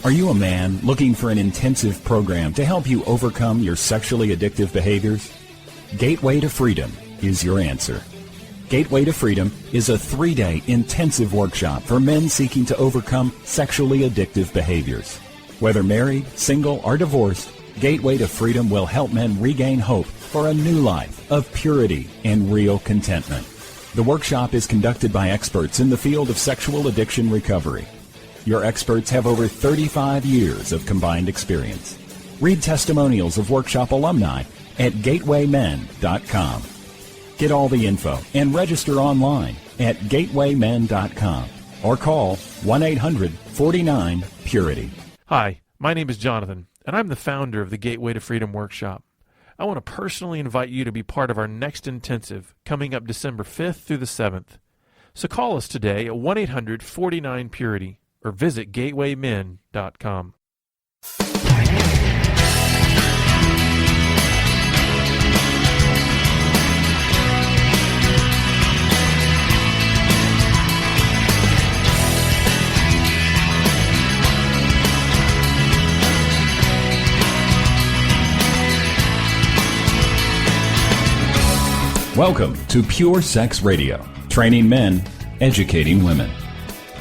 Are you a man looking for an intensive program to help you overcome your sexually addictive behaviors? Gateway to Freedom is your answer. Gateway to Freedom is a 3-day intensive workshop for men seeking to overcome sexually addictive behaviors. Whether married, single, or divorced, Gateway to Freedom will help men regain hope for a new life of purity and real contentment. The workshop is conducted by experts in the field of sexual addiction recovery. Your experts have over 35 years of combined experience. Read testimonials of workshop alumni at gatewaymen.com. Get all the info and register online at gatewaymen.com or call 1-800-49-PURITY. Hi, my name is Jonathan, and I'm the founder of the Gateway to Freedom Workshop. I want to personally invite you to be part of our next intensive coming up December 5th through the 7th. So call us today at 1-800-49-PURITY or visit gatewaymen.com. Welcome to Pure Sex Radio, training men, educating women.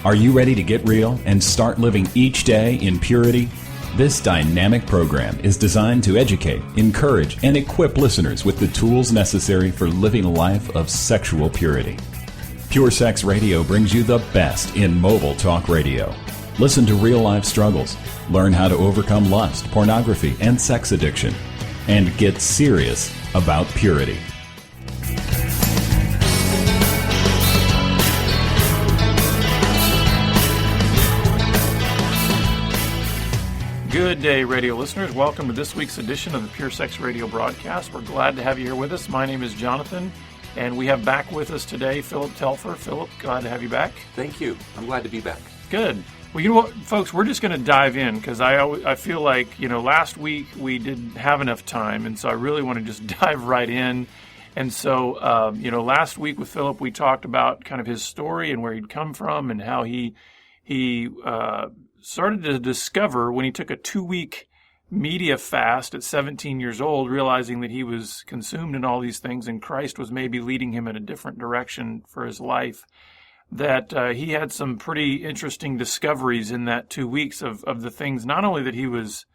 Are you ready to get real and start living each day in purity? This dynamic program is designed to educate, encourage, and equip listeners with the tools necessary for living a life of sexual purity. Pure Sex Radio brings you the best in mobile talk radio. Listen to real-life struggles, learn how to overcome lust, pornography, and sex addiction, and get serious about purity. Good day, radio listeners. Welcome to this week's edition of the Pure Sex Radio broadcast. We're glad to have you here with us. My name is Jonathan, and we have back with us today Phillip Telfer. Phillip, glad to have you back. Thank you. I'm glad to be back. Good. Well, you know what, folks, we're just going to dive in because I feel like, last week we didn't have enough time, and so I really want to just dive right in. And so, last week with Phillip, we talked about kind of his story and where he'd come from and how he started to discover when he took a 2-week media fast at 17 years old, realizing that he was consumed in all these things and Christ was maybe leading him in a different direction for his life, that he had some pretty interesting discoveries in that 2 weeks of the things not only that he was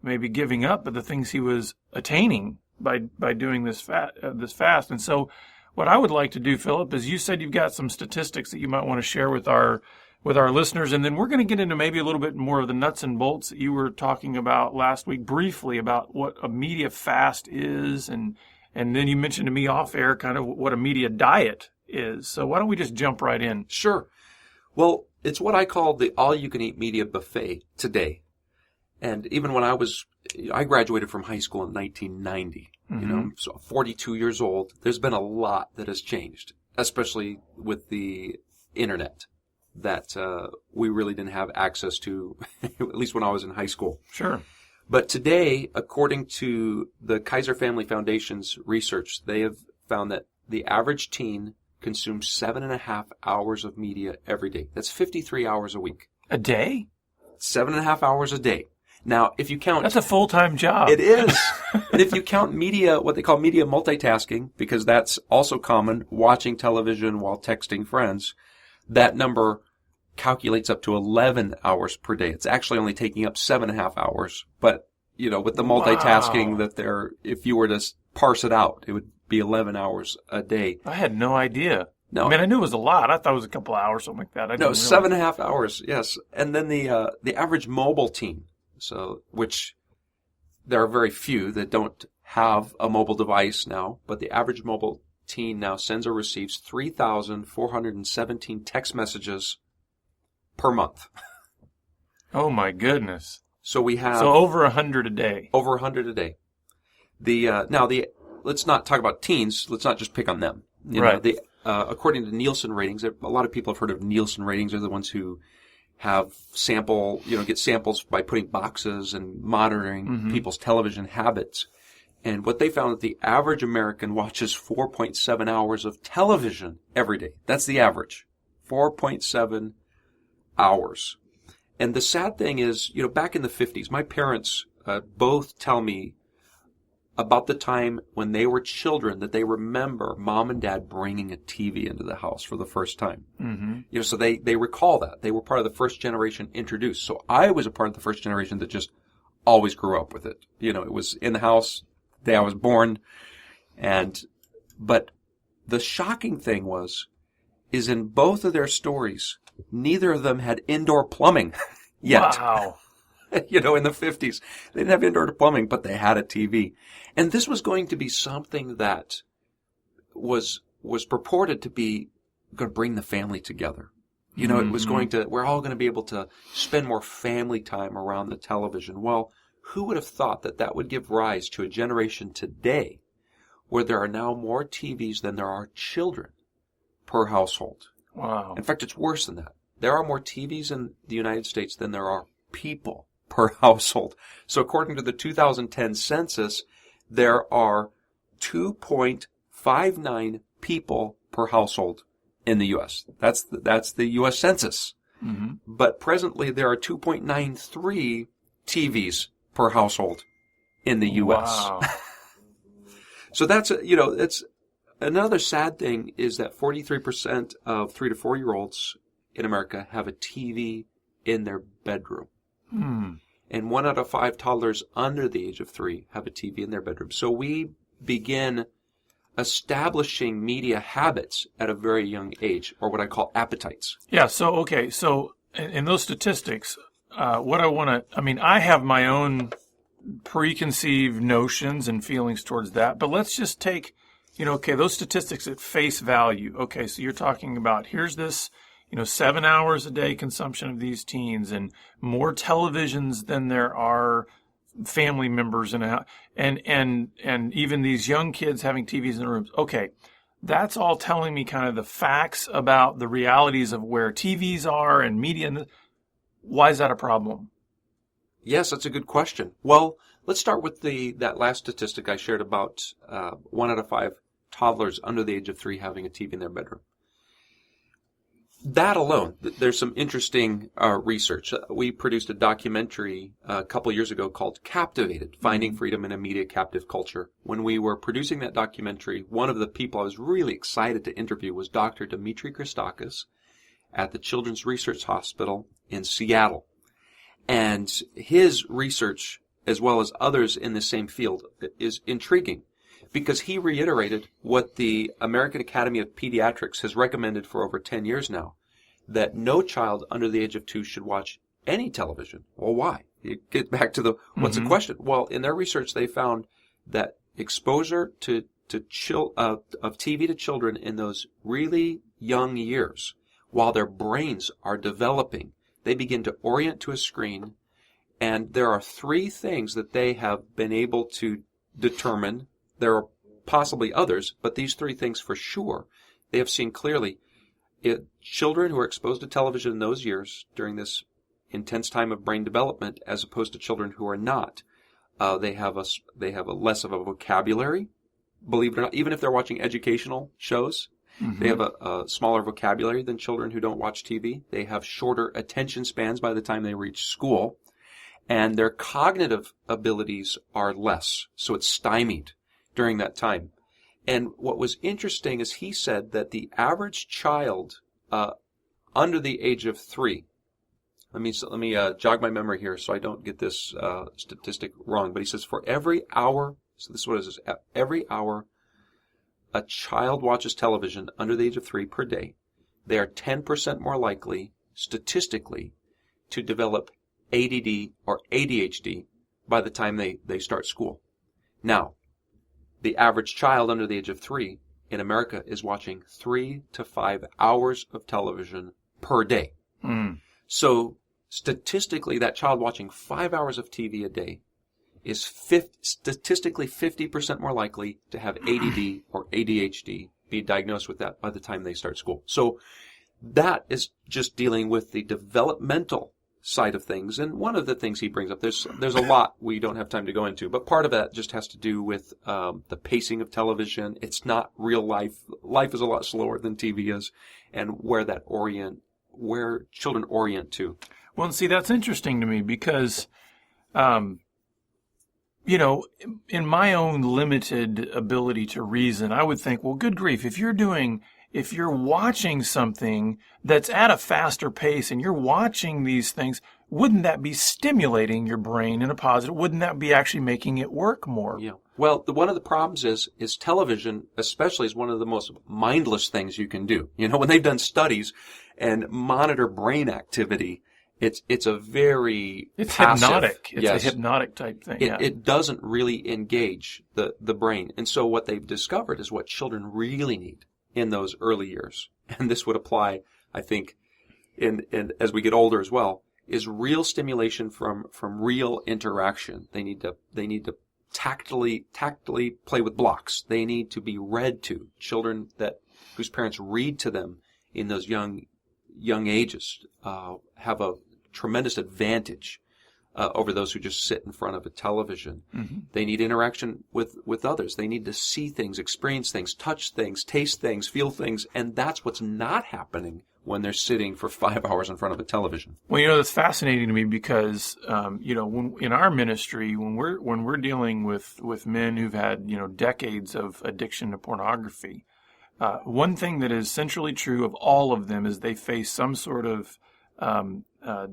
maybe giving up, but the things he was attaining by doing this fast. And so what I would like to do, Phillip, is you said you've got some statistics that you might want to share with our listeners, and then we're going to get into maybe a little bit more of the nuts and bolts that you were talking about last week briefly about what a media fast is, and then you mentioned to me off air kind of what a media diet is. So why don't we just jump right in? Sure. Well, it's what I call the all-you-can-eat media buffet today. And even when I graduated from high school in 1990, so 42 years old, there's been a lot that has changed, especially with the internet that we really didn't have access to, at least when I was in high school. Sure. But today, according to the Kaiser Family Foundation's research, they have found that the average teen consumes 7.5 hours of media every day. That's 53 hours a week. A day? 7.5 hours a day. Now, if you count... That's a full-time job. It is. And if you count media, what they call media multitasking, because that's also common, watching television while texting friends, that number calculates up to 11 hours per day. It's actually only taking up 7.5 hours. But, with the multitasking if you were to parse it out, it would be 11 hours a day. I had no idea. No. I mean, I knew it was a lot. I thought it was a couple of hours, something like that. 7.5 hours, yes. And then the average mobile teen, which there are very few that don't have a mobile device now, but the average mobile teen now sends or receives 3,417 text messages per month. Oh my goodness! So we have over 100 a day. Over 100 a day. Let's not talk about teens. Let's not just pick on them. According to Nielsen ratings, a lot of people have heard of Nielsen ratings. They're the ones who have get samples by putting boxes and monitoring people's television habits. And what they found that the average American watches 4.7 hours of television every day. That's the average. 4.7 hours. And the sad thing is, back in the 50s, my parents both tell me about the time when they were children that they remember mom and dad bringing a TV into the house for the first time. Mm-hmm. So they recall that. They were part of the first generation introduced. So I was a part of the first generation that just always grew up with it. It was in the house the day I was born. But the shocking thing is in both of their stories, neither of them had indoor plumbing yet. Wow. In the 50s. They didn't have indoor plumbing, but they had a TV. And this was going to be something that was purported to be going to bring the family together. It was we're all going to be able to spend more family time around the television. Well, who would have thought that would give rise to a generation today where there are now more TVs than there are children per household? Wow. In fact, it's worse than that. There are more TVs in the United States than there are people per household. So according to the 2010 census, there are 2.59 people per household in the U.S. That's the U.S. Census. Mm-hmm. But presently there are 2.93 TVs per household in the U.S. Wow. So that's, it's another sad thing is that 43% of 3 to 4 year olds in America have a TV in their bedroom. Hmm. And 1 out of 5 toddlers under the age of 3 have a TV in their bedroom. So we begin establishing media habits at a very young age, or what I call appetites. Yeah. So, okay. So in those statistics, I have my own preconceived notions and feelings towards that, but let's just take, those statistics at face value. Okay. So you're talking about, here's this, 7 hours a day consumption of these teens and more televisions than there are family members in a house, and even these young kids having TVs in their rooms. Okay. That's all telling me kind of the facts about the realities of where TVs are and media. Why is that a problem? Yes, that's a good question. Well, let's start with that last statistic I shared about 1 out of 5 toddlers under the age of 3 having a TV in their bedroom. That alone, there's some interesting research. We produced a documentary a couple years ago called Captivated, Finding Freedom in a Media Captive Culture. When we were producing that documentary, one of the people I was really excited to interview was Dr. Dimitri Christakis at the Children's Research Hospital in Seattle. And his research, as well as others in the same field, is intriguing because he reiterated what the American Academy of Pediatrics has recommended for over 10 years now, that no child under the age of 2 should watch any television. Well, why? You get back to what's the question? Well, in their research, they found that exposure of TV to children in those really young years, while their brains are developing, they begin to orient to a screen, and there are 3 things that they have been able to determine. There are possibly others, but these 3 things for sure, they have seen clearly. Children who are exposed to television in those years during this intense time of brain development, as opposed to children who are not, they have a less of a vocabulary. Believe it or not, even if they're watching educational shows, they have a smaller vocabulary than children who don't watch TV. They have shorter attention spans by the time they reach school, and their cognitive abilities are less, so it's stymied during that time. And what was interesting is he said that the average child under the age of 3, let me jog my memory here so I don't get this statistic wrong, but he says for every hour, so this is what it is, every hour a child watches television under the age of 3 per day, they are 10% more likely, statistically, to develop ADD or ADHD by the time they start school. Now, the average child under the age of 3 in America is watching 3 to 5 hours of television per day. Mm. So statistically, that child watching 5 hours of TV a day is statistically 50% more likely to have ADD or ADHD, be diagnosed with that by the time they start school. So that is just dealing with the developmental side of things. And one of the things he brings up, there's a lot we don't have time to go into, but part of that just has to do with the pacing of television. It's not real life. Life is a lot slower than TV is, and where children orient to. Well, see, that's interesting to me because, in my own limited ability to reason, I would think, well, good grief, if you're watching something that's at a faster pace and you're watching these things, wouldn't that be stimulating your brain in a positive? Wouldn't that be actually making it work more? Yeah. Well, one of the problems is television, especially, is one of the most mindless things you can do. When they've done studies and monitor brain activity, it's a very passive, hypnotic. It's a hypnotic type thing. It doesn't really engage the brain. And so what they've discovered is what children really need in those early years. And this would apply, I think, in as we get older as well, is real stimulation from real interaction. They need to tactily play with blocks. They need to be read to. Children whose parents read to them in those young ages have a tremendous advantage over those who just sit in front of a television. Mm-hmm. They need interaction with others. They need to see things, experience things, touch things, taste things, feel things, and that's what's not happening when they're sitting for 5 hours in front of a television. Well, that's fascinating to me because, when, in our ministry, when we're dealing with men who've had, decades of addiction to pornography, one thing that is centrally true of all of them is they face some sort of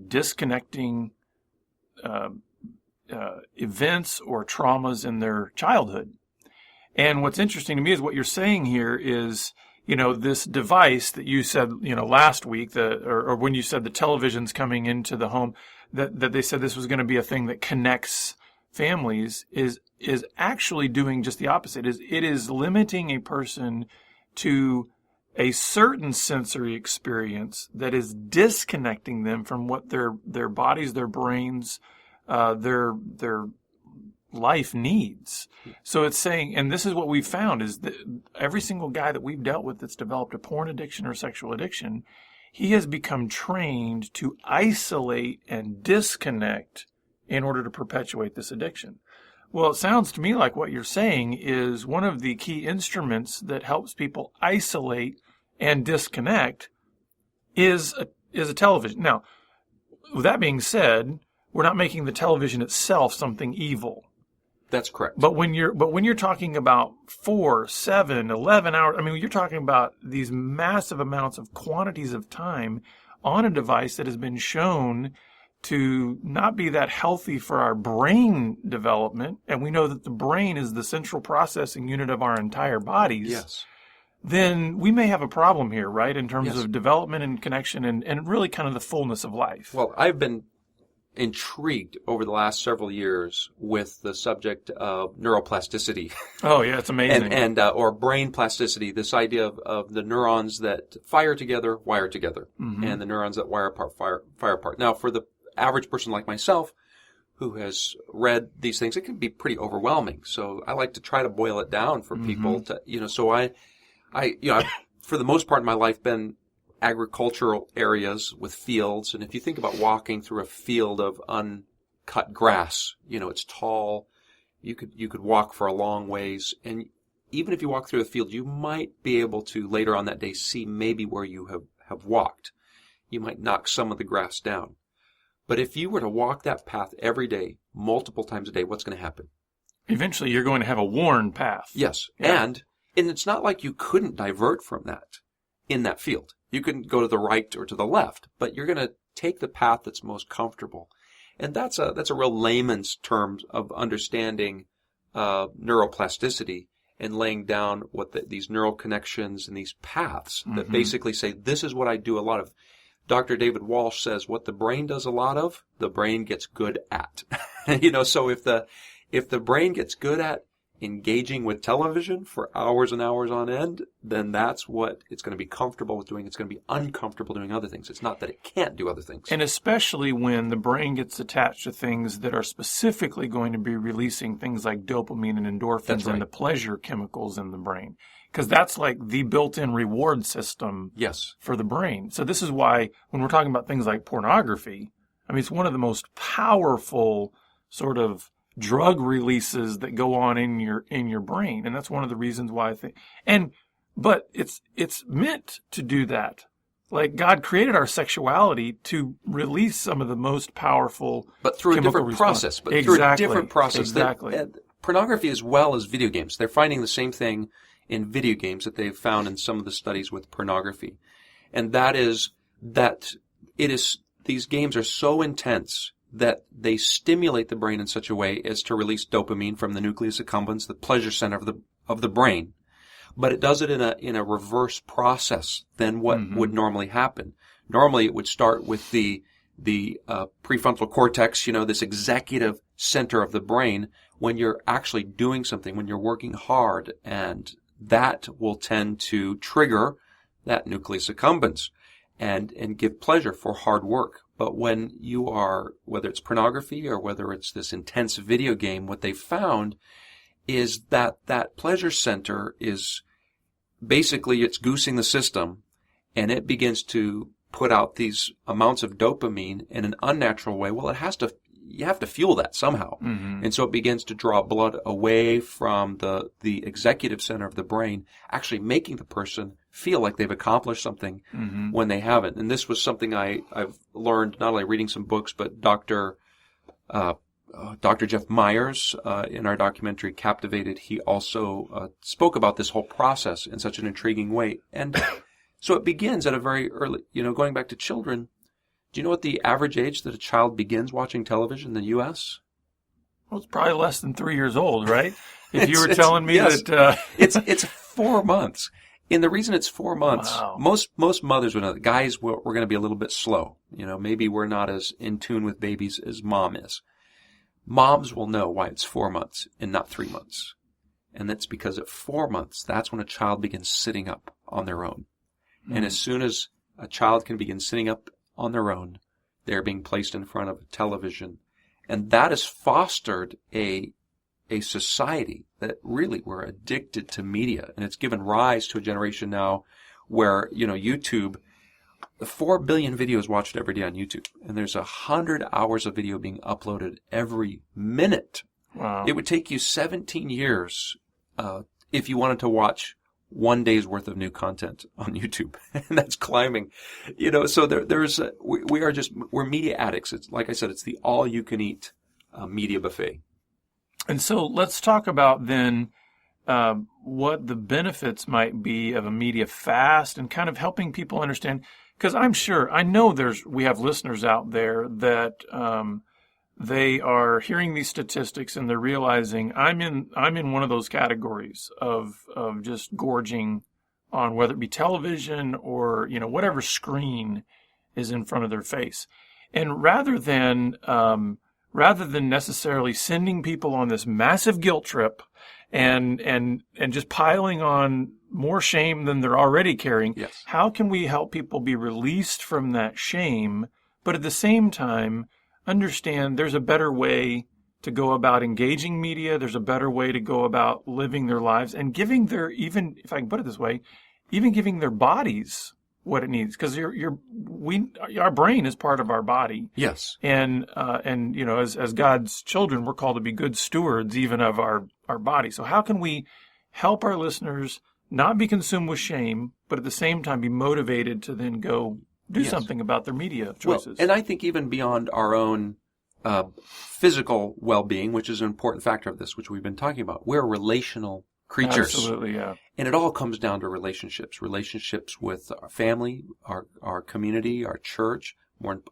disconnecting events or traumas in their childhood. And what's interesting to me is what you're saying here is, this device that you said, last week, or when you said the television's coming into the home, that they said this was going to be a thing that connects families, is actually doing just the opposite. It is limiting a person to a certain sensory experience that is disconnecting them from what their bodies, their brains, their life needs. So it's saying, and this is what we've found, is that every single guy that we've dealt with that's developed a porn addiction or sexual addiction, he has become trained to isolate and disconnect in order to perpetuate this addiction. Well, it sounds to me like what you're saying is one of the key instruments that helps people isolate and disconnect is a television. Now, with that being said, we're not making the television itself something evil. That's correct. But when you're talking about 4, 7, 11 hours, you're talking about these massive amounts of quantities of time on a device that has been shown to not be that healthy for our brain development, and we know that the brain is the central processing unit of our entire bodies. Yes. Then we may have a problem here, right, in terms Yes. of development and connection and really kind of the fullness of life. Well, I've been intrigued over the last several years with the subject of neuroplasticity. Oh, yeah, it's amazing. and or brain plasticity, this idea of the neurons that fire together, wire together, Mm-hmm. and the neurons that wire apart, fire apart. Now, for the average person like myself who has read these things, it can be pretty overwhelming. So I like to try to boil it down for people to, so I for the most part in my life, been agricultural areas with fields. And if you think about walking through a field of uncut grass, it's tall. You could walk for a long ways. And even if you walk through a field, you might be able to later on that day see maybe where you have walked. You might knock some of the grass down. But if you were to walk that path every day, multiple times a day, what's going to happen? Eventually, you're going to have a worn path. Yes. Yeah. And it's not like you couldn't divert from that in that field. You can go to the right or to the left, but you're going to take the path that's most comfortable. And that's a real layman's term of understanding neuroplasticity and laying down what these neural connections and these paths that basically say, this is what I do a lot of. Dr. David Walsh says what the brain does a lot of, the brain gets good at. So if the brain gets good at engaging with television for hours and hours on end, then that's what it's going to be comfortable with doing. It's going to be uncomfortable doing other things. It's not that it can't do other things. And especially when the brain gets attached to things that are specifically going to be releasing things like dopamine and endorphins That's right. and the pleasure chemicals in the brain. Because that's like the built-in reward system Yes. for the brain. So this is why when we're talking about things like pornography, it's one of the most powerful sort of drug releases that go on in your brain, and that's one of the reasons why I think. But it's meant to do that. like God created our sexuality to release some of the most powerful but through a chemical different response. process. But Exactly. through a different process. Exactly. Pornography as well as video games. They're finding the same thing in video games that they've found in some of the studies with pornography. And that is that these games are so intense that they stimulate the brain in such a way as to release dopamine from the nucleus accumbens, the pleasure center of the brain. But it does it in a reverse process than what would normally happen. Normally it would start with the prefrontal cortex, this executive center of the brain, when you're actually doing something, when you're working hard, and that will tend to trigger that nucleus accumbens and give pleasure for hard work. But when you are, whether it's pornography or whether it's this intense video game, what they found is that pleasure center is basically, it's goosing the system, and it begins to put out these amounts of dopamine in an unnatural way. Well, you have to fuel that somehow. And so it begins to draw blood away from the executive center of the brain, actually making the person feel like they've accomplished something when they haven't. And this was something I've learned not only reading some books, but Dr. Jeff Myers, in our documentary Captivated, he also spoke about this whole process in such an intriguing way. And so it begins at a very early, going back to children. Do you know what the average age that a child begins watching television in the U.S.? Well, it's probably less than 3 years old, right? If you were telling me that... It's 4 months. And the reason it's 4 months, wow. most mothers would know that guys, we're going to be a little bit slow. Maybe we're not as in tune with babies as mom is. Moms will know why it's 4 months and not 3 months. And that's because at 4 months, that's when a child begins sitting up on their own. And as soon as a child can begin sitting up on their own, they're being placed in front of a television. And that has fostered a society that really we're addicted to media. And it's given rise to a generation now where, YouTube, 4 billion videos watched every day on YouTube. And there's 100 hours of video being uploaded every minute. Wow. It would take you 17 years if you wanted to watch 1 day's worth of new content on YouTube, and that's climbing, so we're media addicts. It's like I said, it's the all-you-can-eat media buffet. And so let's talk about then what the benefits might be of a media fast and kind of helping people understand, because I know we have listeners out there that they are hearing these statistics and they're realizing I'm in one of those categories of just gorging on whether it be television or whatever screen is in front of their face, and rather than necessarily sending people on this massive guilt trip and just piling on more shame than they're already carrying, yes. How can we help people be released from that shame, but at the same time understand there's a better way to go about engaging media. There's a better way to go about living their lives and giving even if I can put it this way, even giving their bodies what it needs. Because our brain is part of our body. Yes. And as God's children, we're called to be good stewards even of our body. So how can we help our listeners not be consumed with shame, but at the same time be motivated to then go do yes. something about their media choices? Well, and I think even beyond our own physical well-being, which is an important factor of this, which we've been talking about, we're relational creatures. Absolutely, yeah. And it all comes down to relationships with our family, our community, our church,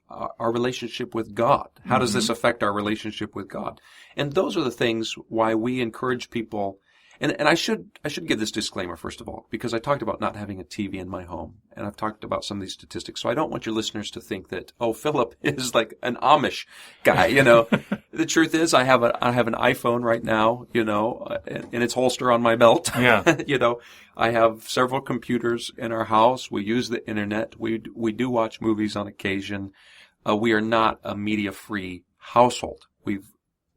our relationship with God. How does this affect our relationship with God? And those are the things why we encourage people. And I should give this disclaimer, first of all, because I talked about not having a TV in my home, and I've talked about some of these statistics. So I don't want your listeners to think that, Philip is like an Amish guy, The truth is, I have an iPhone right now, in its holster on my belt. Yeah. I have several computers in our house. We use the internet. We do watch movies on occasion. We are not a media-free household.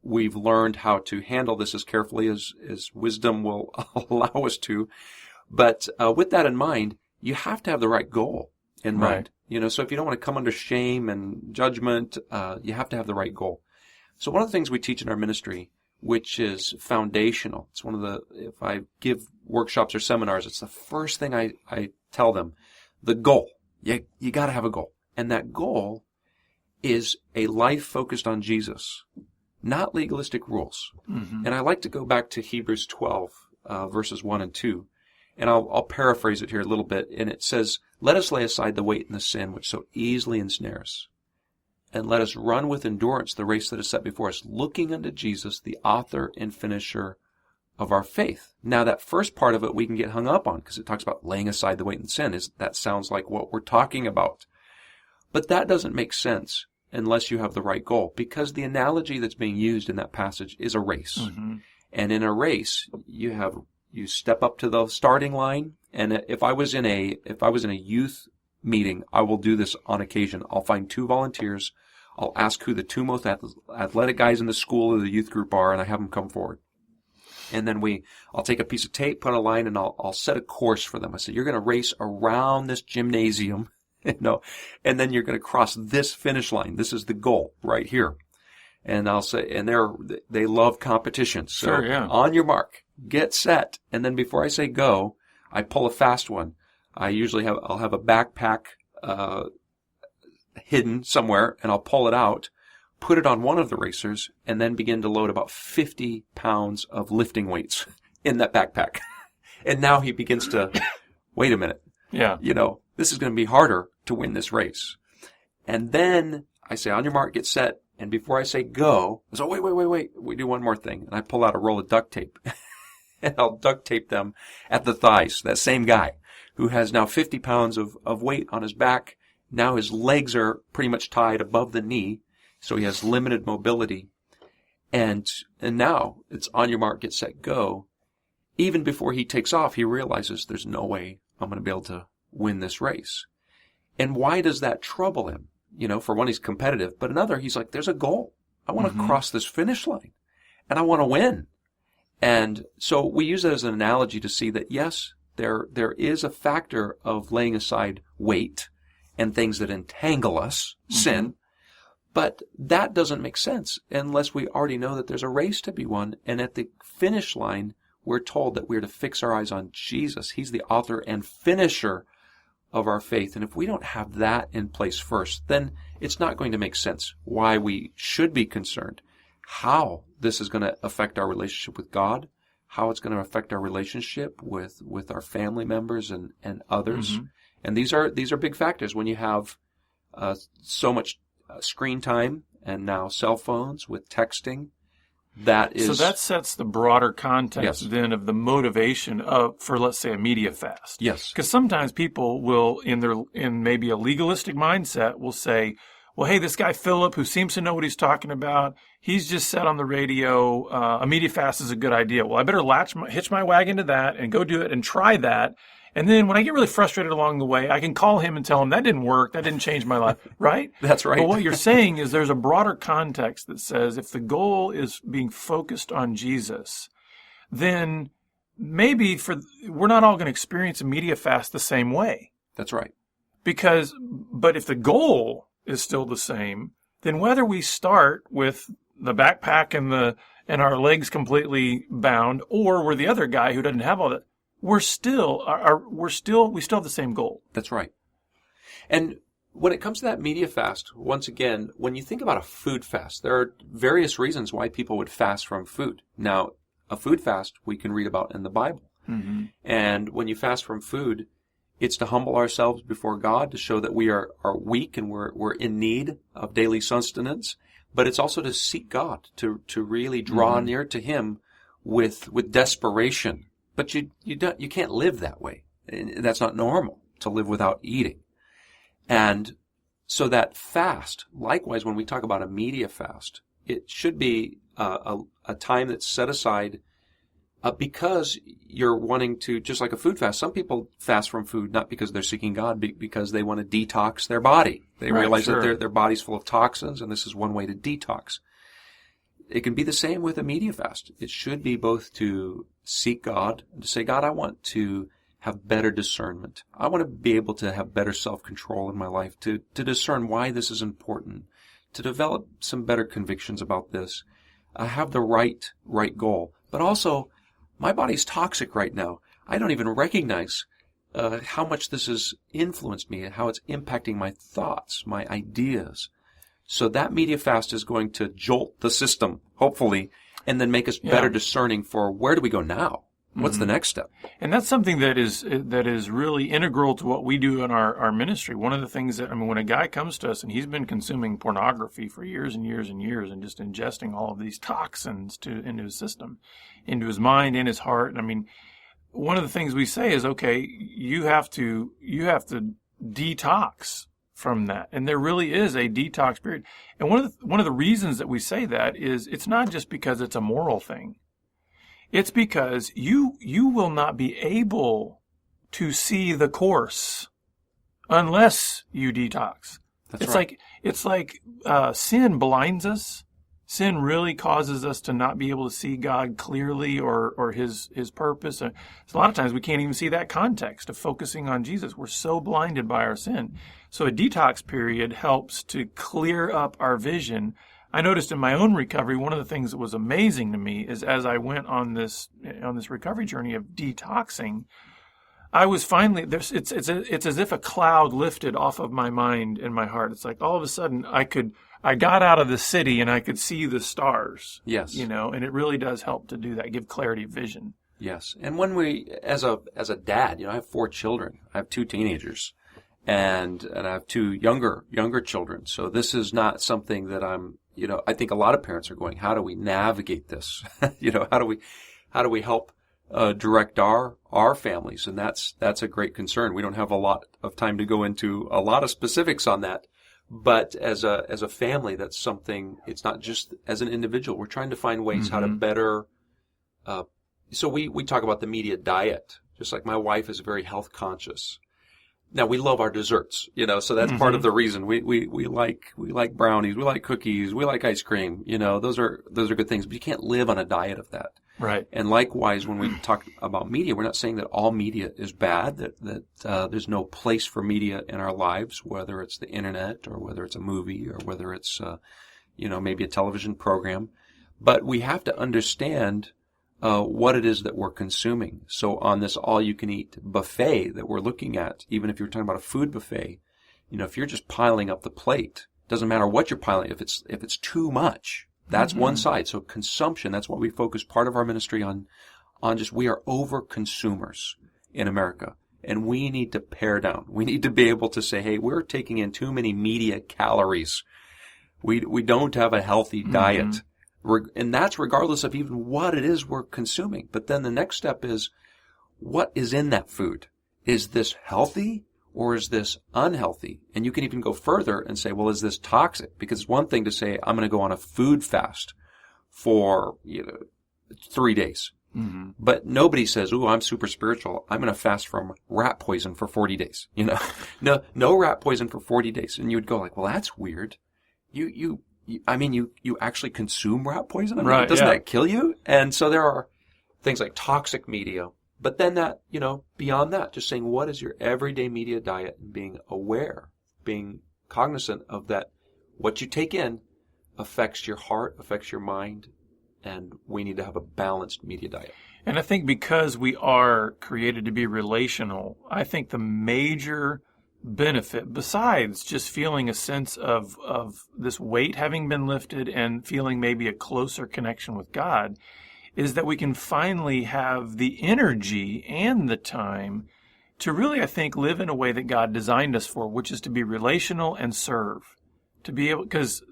We've learned how to handle this as carefully as wisdom will allow us to. But with that in mind, you have to have the right goal in mind. Right. So if you don't want to come under shame and judgment, you have to have the right goal. So one of the things we teach in our ministry, which is foundational, it's if I give workshops or seminars, it's the first thing I tell them. The goal You got to have a goal. And that goal is a life focused on Jesus, not legalistic rules. Mm-hmm. And I like to go back to Hebrews 12, verses 1 and 2. And I'll paraphrase it here a little bit. And it says, "Let us lay aside the weight and the sin which so easily ensnares. And let us run with endurance the race that is set before us, looking unto Jesus, the author and finisher of our faith." Now, that first part of it we can get hung up on because it talks about laying aside the weight and sin. That sounds like what we're talking about. But that doesn't make sense unless you have the right goal, because the analogy that's being used in that passage is a race. Mm-hmm. And in a race, you step up to the starting line. And if I was in a youth meeting, I will do this on occasion. I'll find 2 volunteers. I'll ask who the 2 most athletic guys in the school or the youth group are, and I have them come forward. And then I'll take a piece of tape, put a line, and I'll set a course for them. I say, you're going to race around this gymnasium, and then you're going to cross this finish line. This is the goal right here. And I'll say, and they love competition. So sure, yeah. On your mark, get set. And then before I say go, I pull a fast one. I'll have a backpack, hidden somewhere, and I'll pull it out, put it on one of the racers, and then begin to load about 50 pounds of lifting weights in that backpack. And now he begins to, wait a minute. Yeah. This is going to be harder to win this race. And then I say, on your mark, get set. And before I say go, I say, wait. We do one more thing. And I pull out a roll of duct tape. And I'll duct tape them at the thighs. That same guy who has now 50 pounds of weight on his back. Now his legs are pretty much tied above the knee. So he has limited mobility. And now it's on your mark, get set, go. Even before he takes off, he realizes there's no way I'm going to be able to win this race. And why does that trouble him? For one, he's competitive, but another, he's like, there's a goal. I want to cross this finish line, and I want to win. And so we use it as an analogy to see that, yes, there is a factor of laying aside weight and things that entangle us, sin, but that doesn't make sense unless we already know that there's a race to be won, and at the finish line, we're told that we're to fix our eyes on Jesus. He's the author and finisher of our faith. And if we don't have that in place first, then it's not going to make sense why we should be concerned, how this is going to affect our relationship with God, how it's going to affect our relationship with our family members and others. Mm-hmm. And these are big factors when you have so much screen time and now cell phones with texting. So that sets the broader context then of the motivation for, let's say, a media fast. Yes. Because sometimes people will, in maybe a legalistic mindset, will say, well, hey, this guy Phillip, who seems to know what he's talking about, he's just said on the radio, a media fast is a good idea. Well, I better hitch my wagon to that and go do it and try that. And then when I get really frustrated along the way, I can call him and tell him that didn't work. That didn't change my life, right? That's right. But what you're saying is there's a broader context that says if the goal is being focused on Jesus, then maybe we're not all going to experience a media fast the same way. That's right. But if the goal is still the same, then whether we start with the backpack and our legs completely bound, or we're the other guy who doesn't have all that, we still have the same goal. That's right. And when it comes to that media fast, once again, when you think about a food fast, there are various reasons why people would fast from food. Now, a food fast we can read about in the Bible. Mm-hmm. And when you fast from food, it's to humble ourselves before God, to show that we are weak and we're in need of daily sustenance. But it's also to seek God, to really draw near to Him with desperation. But you can't live that way. That's not normal to live without eating. And so that fast, likewise, when we talk about a media fast, it should be a time that's set aside because you're wanting to, just like a food fast. Some people fast from food not because they're seeking God, because they want to detox their body. They realize that their body's full of toxins, and this is one way to detox. It can be the same with a media fast. It should be both to seek God and to say, God, I want to have better discernment. I want to be able to have better self-control in my life, to discern why this is important, to develop some better convictions about this. I have the right goal. But also, my body's toxic right now. I don't even recognize how much this has influenced me and how it's impacting my thoughts, my ideas. So that media fast is going to jolt the system, hopefully, and then make us better discerning for where do we go now? What's the next step? And that's something that is really integral to what we do in our ministry. One of the things that, when a guy comes to us and he's been consuming pornography for years and years and years and just ingesting all of these toxins into his system, into his mind and his heart. One of the things we say is, okay, you have to detox from that. And there really is a detox period. And one of the reasons that we say that is it's not just because it's a moral thing. It's because you will not be able to see the course unless you detox. It's like sin blinds us. Sin really causes us to not be able to see God clearly or his purpose. So a lot of times we can't even see that context of focusing on Jesus. We're so blinded by our sin. So a detox period helps to clear up our vision. I noticed in my own recovery, one of the things that was amazing to me is as I went on this recovery journey of detoxing, I was finally it's as if a cloud lifted off of my mind and my heart. It's like all of a sudden I got out of the city and I could see the stars. Yes. And it really does help to do that, give clarity of vision. Yes. And when we, as a dad, I have 4 children. I have 2 teenagers and I have 2 younger children. So this is not something that I'm, I think a lot of parents are going, how do we navigate this? How do we help direct our families? And that's a great concern. We don't have a lot of time to go into a lot of specifics on that. But as a family, that's something, it's not just as an individual. We're trying to find ways how to better, so we talk about the media diet, just like my wife is very health conscious. Now we love our desserts, so that's part of the reason we like brownies, we like cookies, we like ice cream, those are good things, but you can't live on a diet of that. Right. And likewise, when we talk about media, we're not saying that all media is bad, that there's no place for media in our lives, whether it's the internet or whether it's a movie or whether it's, maybe a television program. But we have to understand what it is that we're consuming. So on this all-you-can-eat buffet that we're looking at, even if you're talking about a food buffet, if you're just piling up the plate, doesn't matter what you're piling, if it's too much. That's one side. So consumption, that's what we focus part of our ministry on just we are over consumers in America. And we need to pare down. We need to be able to say, hey, we're taking in too many media calories. We don't have a healthy diet. And that's regardless of even what it is we're consuming. But then the next step is, what is in that food? Is this healthy? Or is this unhealthy? And you can even go further and say, well, is this toxic? Because it's one thing to say, I'm going to go on a food fast for 3 days. But nobody says, ooh, I'm super spiritual. I'm going to fast from rat poison for 40 days. No rat poison for 40 days. And you would go like, well, that's weird. You actually consume rat poison? Right, doesn't that kill you? And so there are things like toxic media. But then that, beyond that, just saying, what is your everyday media diet and being aware, being cognizant of that, what you take in affects your heart, affects your mind, and we need to have a balanced media diet. And I think because we are created to be relational, I think the major benefit, besides just feeling a sense of this weight having been lifted and feeling maybe a closer connection with God, is that we can finally have the energy and the time to really, I think, live in a way that God designed us for, which is to be relational and serve. To be able, because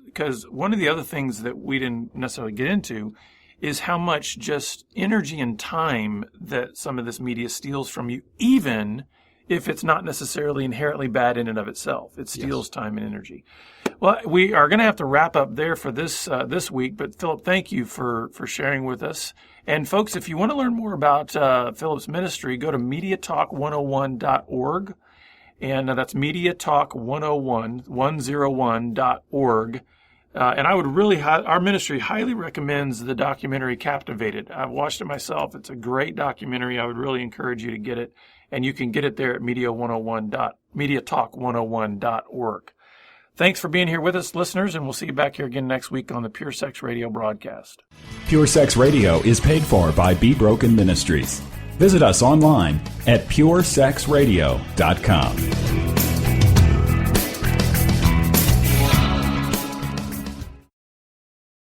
one of the other things that we didn't necessarily get into is how much just energy and time that some of this media steals from you, even if it's not necessarily inherently bad in and of itself. It steals time and energy. Well, we are going to have to wrap up there for this week, but Phillip, thank you for sharing with us. And folks, if you want to learn more about Phillip's ministry, go to MediaTalk101.org, and that's MediaTalk101.org. And I would really, our ministry highly recommends the documentary Captivated. I've watched it myself. It's a great documentary. I would really encourage you to get it. And you can get it there at MediaTalk101.org. Thanks for being here with us, listeners, and we'll see you back here again next week on the Pure Sex Radio broadcast. Pure Sex Radio is paid for by Be Broken Ministries. Visit us online at puresexradio.com.